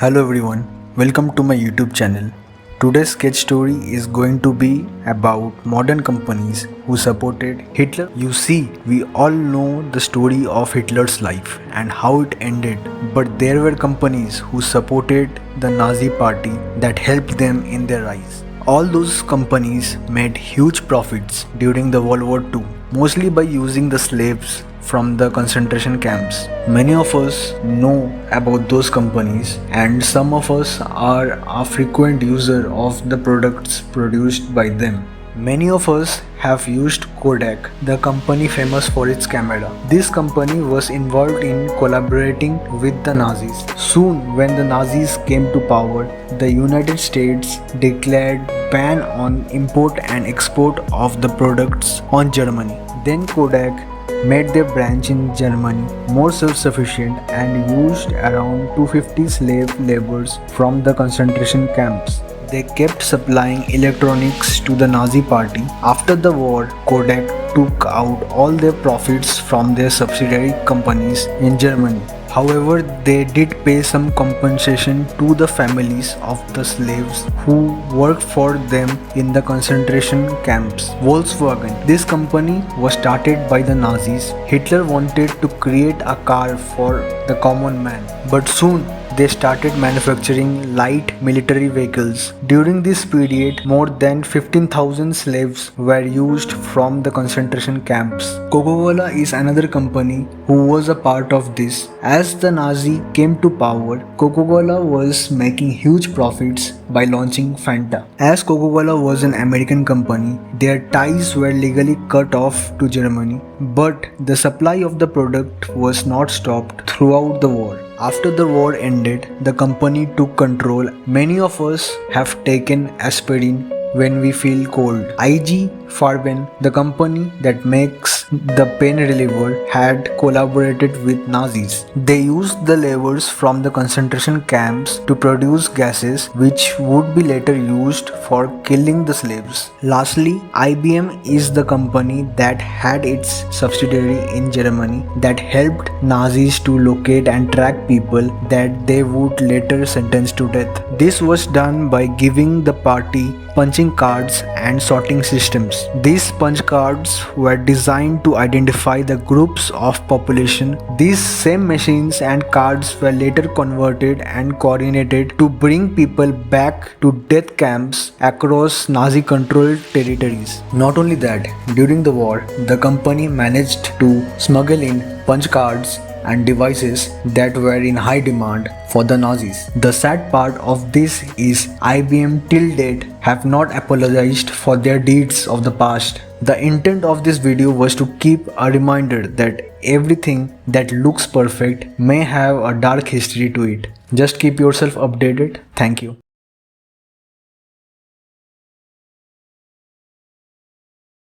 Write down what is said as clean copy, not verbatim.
Hello everyone, welcome to my YouTube channel. Today's sketch story is going to be about modern companies who supported Hitler. You see, we all know the story of Hitler's life and how it ended, but there were companies who supported the Nazi party that helped them in their rise. All those companies made huge profits during the World War II, mostly by using the slaves from the concentration camps. Many of us know about those companies, and some of us are a frequent user of the products produced by them. Many of us have used Kodak, the company famous for its camera. This company was involved in collaborating with the Nazis. Soon, when the Nazis came to power, the United States declared ban on import and export of the products on Germany. Then Kodak made their branch in Germany more self-sufficient and used around 250 slave laborers from the concentration camps. They kept supplying electronics to the Nazi party. After the war, Kodak took out all their profits from their subsidiary companies in Germany. However, they did pay some compensation to the families of the slaves who worked for them in the concentration camps. Volkswagen. This company was started by the Nazis. Hitler wanted to create a car for the common man, but soon they started manufacturing light military vehicles. During this period, more than 15,000 slaves were used from the concentration camps. Coca-Cola is another company who was a part of this. As the Nazi came to power, Coca-Cola was making huge profits by launching Fanta. As Coca-Cola was an American company, their ties were legally cut off to Germany, but the supply of the product was not stopped throughout the war. After the war ended, the company took control. Many of us have taken aspirin when we feel cold. IG Farben, the company that makes the pain reliever, had collaborated with Nazis. They used the levers from the concentration camps to produce gases which would be later used for killing the slaves. Lastly, IBM is the company that had its subsidiary in Germany that helped Nazis to locate and track people that they would later sentence to death. This was done by giving the party punching cards and sorting systems. These punch cards were designed to identify the groups of population. These same machines and cards were later converted and coordinated to bring people back to death camps across Nazi-controlled territories. Not only that, during the war, the company managed to smuggle in punch cards and devices that were in high demand for the Nazis. The sad part of this is IBM till date have not apologized for their deeds of the past. The intent of this video was to keep a reminder that everything that looks perfect may have a dark history to it. Just keep yourself updated. Thank you.